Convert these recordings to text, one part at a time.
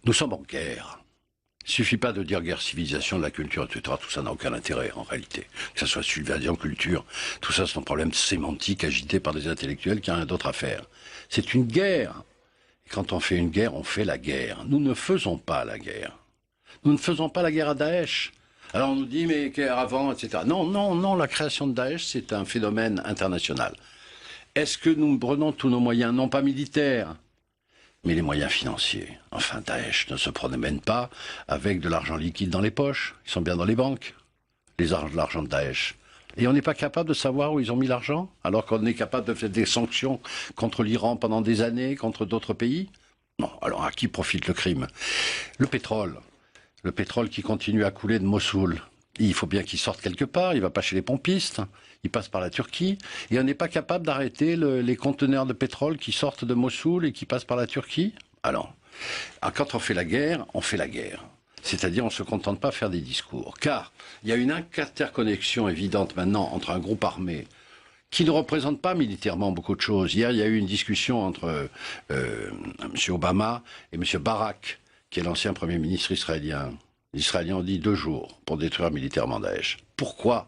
Nous sommes en guerre. Il ne suffit pas de dire guerre civilisation, de la culture, etc. Tout ça n'a aucun intérêt, en réalité. Que ce soit civilisation, culture, tout ça, c'est un problème sémantique agité par des intellectuels qui n'ont rien d'autre à faire. C'est une guerre. Et quand on fait une guerre, on fait la guerre. Nous ne faisons pas la guerre. Nous ne faisons pas la guerre à Daesh. Alors on nous dit, mais avant, etc. Non, non, non, la création de Daesh, c'est un phénomène international. Est-ce que nous prenons tous nos moyens, non pas militaires, mais les moyens financiers? Enfin, Daesh ne se promène pas avec de l'argent liquide dans les poches. Ils sont bien dans les banques, l'argent de Daesh. Et on n'est pas capable de savoir où ils ont mis l'argent, alors qu'on est capable de faire des sanctions contre l'Iran pendant des années, contre d'autres pays? Non, alors à qui profite le crime? Le pétrole qui continue à couler de Mossoul. Il faut bien qu'il sorte quelque part, il ne va pas chez les pompistes, il passe par la Turquie, et on n'est pas capable d'arrêter les conteneurs de pétrole qui sortent de Mossoul et qui passent par la Turquie. Alors, quand on fait la guerre, on fait la guerre. C'est-à-dire, on ne se contente pas de faire des discours. Car il y a une interconnexion évidente maintenant entre un groupe armé qui ne représente pas militairement beaucoup de choses. Hier, il y a eu une discussion entre M. Obama et M. Barak, qui est l'ancien Premier ministre israélien. Les Israéliens ont dit 2 jours pour détruire militairement Daesh. Pourquoi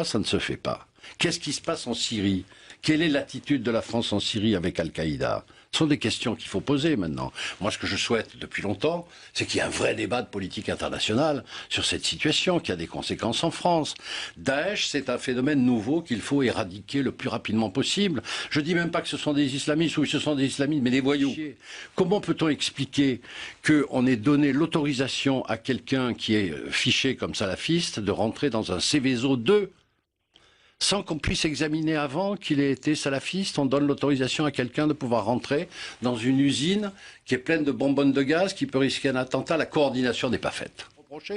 ça ne se fait pas? Qu'est-ce qui se passe en Syrie? Quelle est l'attitude de la France en Syrie avec Al-Qaïda? Ce sont des questions qu'il faut poser maintenant. Moi, ce que je souhaite depuis longtemps, c'est qu'il y ait un vrai débat de politique internationale sur cette situation qui a des conséquences en France. Daesh, c'est un phénomène nouveau qu'il faut éradiquer le plus rapidement possible. Je dis même pas que ce sont des islamistes ou que ce sont des islamistes, mais des voyous. Comment peut-on expliquer qu'on ait donné l'autorisation à quelqu'un qui est fiché comme salafiste de rentrer dans un Céveso 2 sans qu'on puisse examiner avant qu'il ait été salafiste? On donne l'autorisation à quelqu'un de pouvoir rentrer dans une usine qui est pleine de bonbonnes de gaz, qui peut risquer un attentat. La coordination n'est pas faite.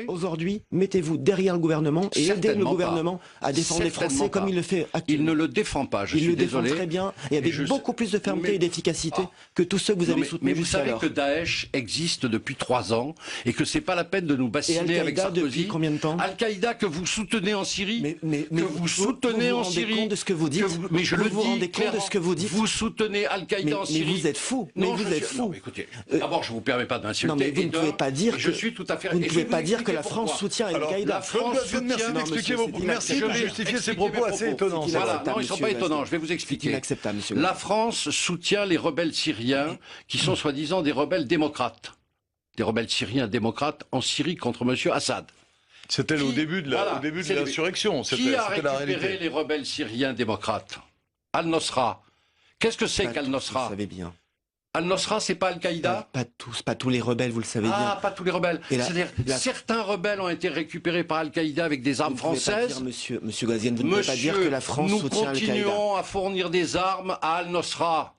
Aujourd'hui, mettez-vous derrière le gouvernement et aidez le gouvernement à défendre les Français comme il le fait actuellement. Il ne le défend pas, je suis désolé. Il le défend très bien et avec beaucoup plus de fermeté et d'efficacité que tous ceux que vous avez soutenus jusqu'à alors. Mais vous savez que Daesh existe depuis 3 ans et que c'est pas la peine de nous bassiner avec Sarkozy. Depuis combien de temps? Al-Qaïda que vous soutenez en Syrie, mais vous soutenez en Syrie. Vous vous rendez compte de ce que vous dites? Mais je le dis, vous vous rendez compte de ce que vous dites? Vous soutenez Al-Qaïda en Syrie. Mais vous êtes fou. Mais vous êtes fou. Écoutez, d'abord, je vous permets pas d'insulter. Non, mais vous ne pouvez pas dire je suis tout à fait. Vous ne pouvez pas dire que la France soutient Al-Qaïda. Merci de justifier ces propos assez étonnants. Voilà, non, ils ne sont pas étonnants, je vais vous expliquer. Inacceptable, monsieur. La France soutient les rebelles syriens qui sont soi-disant des rebelles démocrates. Des rebelles syriens démocrates en Syrie contre M. Assad. C'était au début de l'insurrection. Qui a récupéré les rebelles syriens démocrates? Al-Nosra. Qu'est-ce que c'est qu'Al-Nosra? Vous savez bien. Al-Nosra, c'est pas Al-Qaïda? Pas tous les rebelles, vous le savez bien. Ah, pas tous les rebelles. C'est-à-dire, certains rebelles ont été récupérés par Al-Qaïda avec des armes françaises. Monsieur Ghazouani, vous ne pouvez pas dire que la France soutient Al-Qaïda. Nous continuons à fournir des armes à Al-Nosra.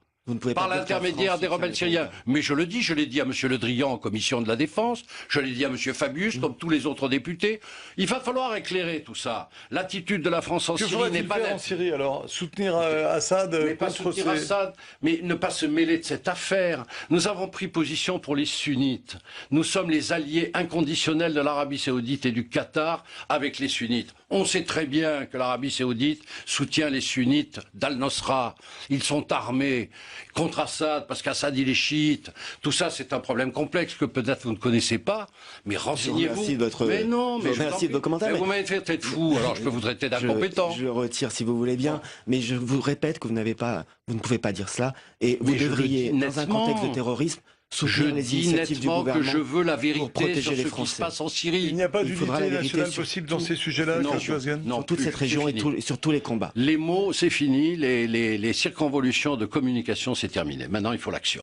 Par l'intermédiaire des rebelles syriens. Mais je le dis, je l'ai dit à M. Le Drian en commission de la défense, je l'ai dit à M. Fabius, comme tous les autres députés. Il va falloir éclairer tout ça. L'attitude de la France en Syrie n'est pas en Syrie alors? Soutenir Assad contre Assad, mais ne pas se mêler de cette affaire. Nous avons pris position pour les sunnites. Nous sommes les alliés inconditionnels de l'Arabie Saoudite et du Qatar avec les sunnites. On sait très bien que l'Arabie Saoudite soutient les sunnites d'Al-Nosra. Ils sont armés contre Assad, parce qu'Assad il est chiite. Tout ça, c'est un problème complexe que peut-être vous ne connaissez pas, mais renseignez-vous. Merci de votre... Mais non, mais merci de vos commentaires. Mais vous m'avez fait tête fou, alors je peux vous traiter d'incompétent. Je le retire si vous voulez bien, mais je vous répète que vous ne pouvez pas dire cela, et vous devriez, dans un contexte de terrorisme, soutenir les initiatives du gouvernement que je veux la vérité pour protéger sur les ce Français. qui se passe en Syrie. Il n'y a pas d'unité nationale possible dans ces sujets-là, sur toute cette région et sur tous les combats. Les mots, c'est fini. Les circonvolutions de communication, c'est terminé. Maintenant, il faut l'action.